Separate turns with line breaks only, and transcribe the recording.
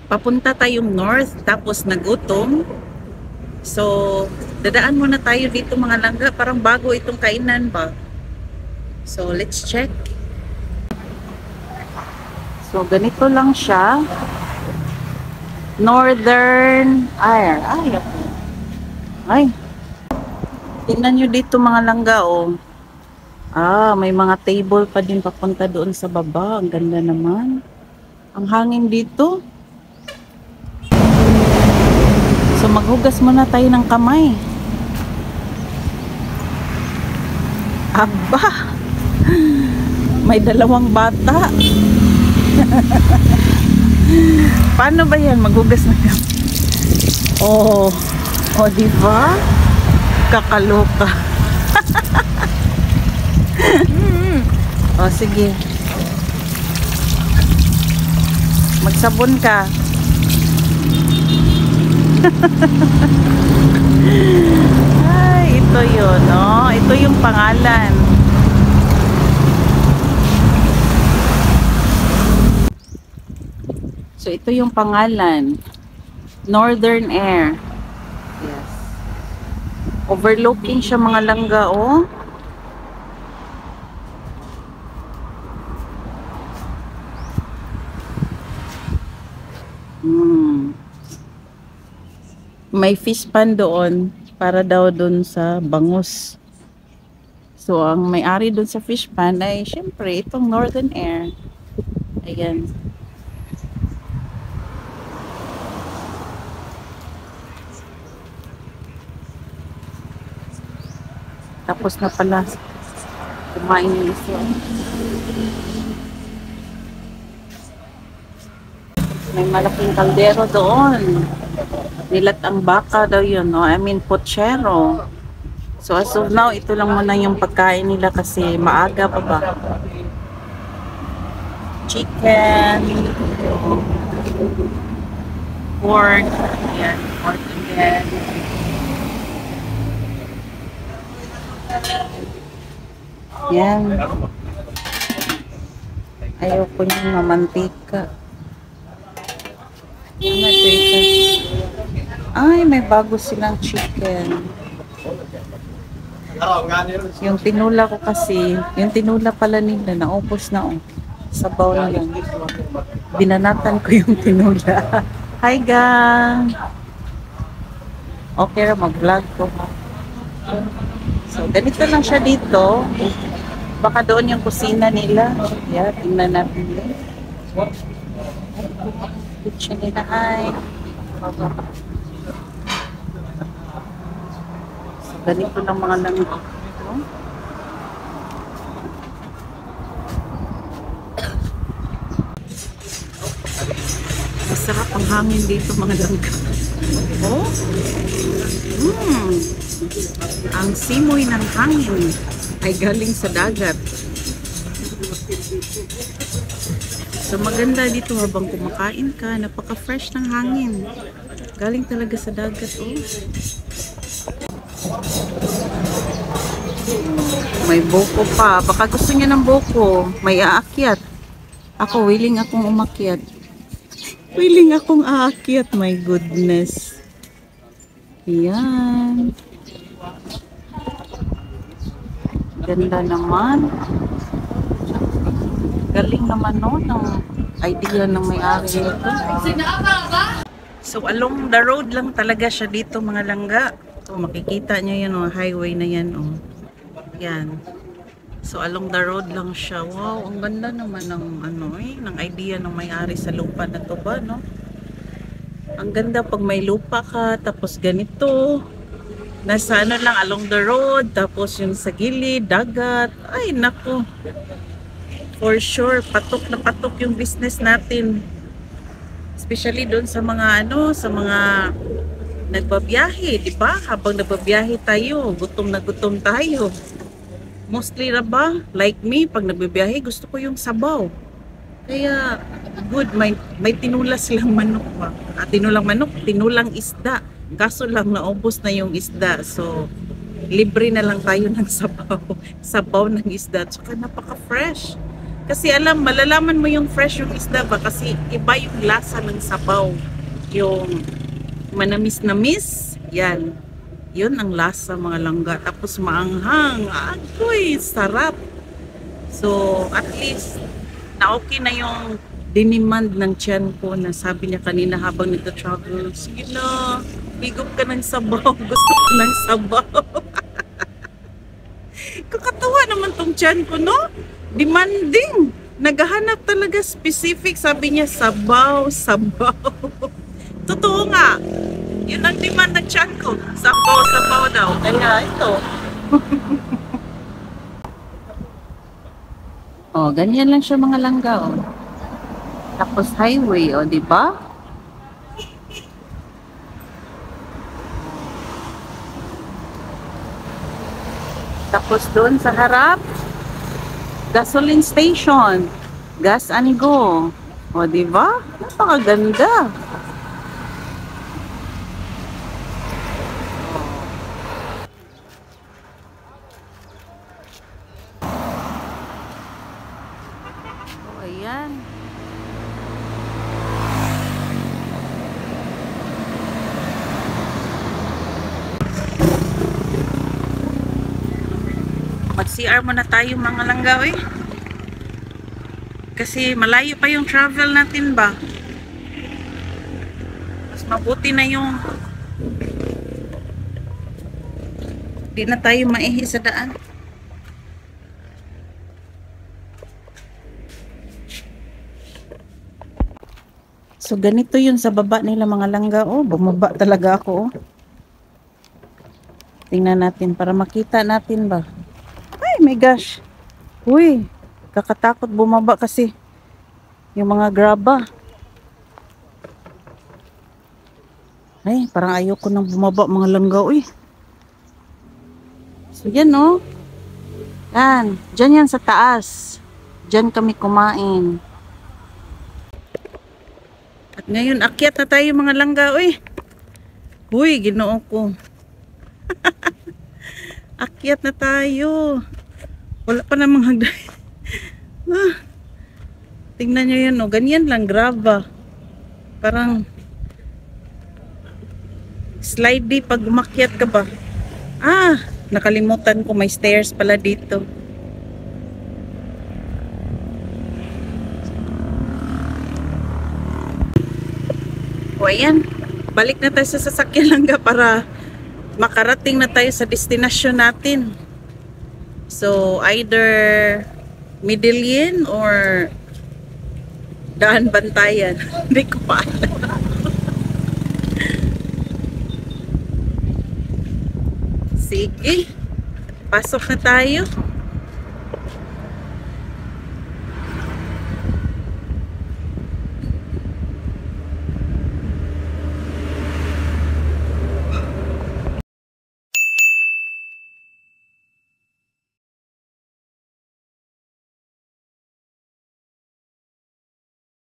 papunta tayong north tapos nagutom. So, dadaan muna tayo dito mga langga. Parang bago itong kainan ba? So, let's check. So, ganito lang siya. Northern Air. Ay. Tingnan nyo dito mga langga, oh. May mga table pa din papunta doon sa baba. Ang ganda naman. Ang hangin dito. So, maghugas muna tayo ng kamay. Aba! May dalawang bata. Paano ba yan? Maghugas na kamay. Oh, diba? Kakaloka. Sige. Magsabon ka. Ay, ito yun, no? Ito yung pangalan. So, ito yung pangalan. Northern Air. Yes. Overlooking siya mga langga, oh. May fish pan doon para daw doon sa bangus. So, ang may-ari doon sa fish pan ay syempre itong Northern Air. Ayan. Tapos na pala kumain yung isa. May malaking kaldero doon. Nilat ang baka daw yun, no? I mean, pochero. So, as of now, ito lang muna yung pagkain nila kasi maaga pa ba. Chicken. Pork. Ayan, pork again. Yan. Ayoko yung mamantika. Ay, may bago silang chicken. Yung tinula ko kasi, yung tinula pala nila, naubos na, oh. Sabaw na lang. Binanatan ko yung tinula. Hi, gang! Okay, mag-vlog ko. So, ganito lang siya dito. Baka doon yung kusina nila. Yeah, tingnan natin. Kitchen nila, hi. So, ganito lang mga langga. Masarap ang hangin dito mga langga. Oh? Ang simoy ng hangin ay galing sa dagat. So maganda dito habang kumakain ka, napaka-fresh ng hangin. Galing talaga sa dagat, oh. May buko pa. Baka gusto niya ng buko. May aakyat. Ako, willing akong umakyat. Willing akong aakyat. My goodness. Yan. Ganda naman. Galing naman, no, ng idea ng may-ari nito. So, along the road lang talaga siya dito, mga langga. So, makikita nyo yan, oh, highway na yan, oh. Yan. So, along the road lang siya. Wow, ang ganda naman ng, ng idea ng may-ari sa lupa na to ba, no? Ang ganda pag may lupa ka, tapos ganito. Nasa lang, along the road, tapos yung sa gilid, dagat. Ay, naku. For sure, patok na patok yung business natin. Especially doon sa mga sa mga nagbabiyahe, di ba? Habang nagbabiyahe tayo, gutom na gutom tayo. Mostly na ba, like me, pag nagbabiyahe, gusto ko yung sabaw. Kaya, good, may tinula silang manok ba? Tinulang manok, tinulang isda. Kaso lang, naubos na yung isda. So, libre na lang tayo ng sabaw. Sabaw ng isda. Tsaka napaka-fresh. Kasi alam, malalaman mo yung fresh yung isda ba? Kasi iba yung lasa ng sabaw. Yung manamis-namis, yan. Yun ang lasa mga langga. Tapos maanghang. Agoy, sarap. So, at least, na okay na yung dinemand ng tiyan ko na sabi niya kanina habang nagta-travel, sige na, higop ka ng sabaw. Gusto ko ng sabaw. Kakatawa naman tong tiyan ko, no? Demanding. Naghahanap talaga specific. Sabi niya, sabaw, sabaw. Totoo nga. Yun ang demand ng tiyan ko. Sabaw, sabaw daw. Kaya ito. Oh, ganyan lang siya mga langga, oh. Tapos highway, oh, di ba? Tapos doon sa harap, gasoline station. Gas and go. O, di ba? Napakaganda. O, ayan. Mag-CR muna tayo mga langga, eh. Kasi malayo pa yung travel natin ba? Mas mabuti na yung di na tayo maihi sa daan. So ganito yun sa baba nila mga langga. Oh, bumaba talaga ako. Oh. Tingnan natin para makita natin ba. Ay my gosh. Uy, kakatakot bumaba kasi yung mga graba. Ay, parang ayoko nang bumaba mga langga. Uy. So yan, no? Yan. Diyan yan sa taas. Diyan kami kumain. At ngayon, akyat na tayo mga langga. Uy. Uy, ginoo ko. Akyat na tayo. Wala pa namang hagdan. Tingnan nyo yun, no? Ganyan lang, graba. Parang slidey pag umakyat ka ba. Ah, nakalimutan ko may stairs pala dito. O ayan, balik na tayo sa sasakyan langga para makarating na tayo sa destination natin. So either Medellin or Daan Bantayan. Hindi ko pa alam. Sige, pasok na tayo.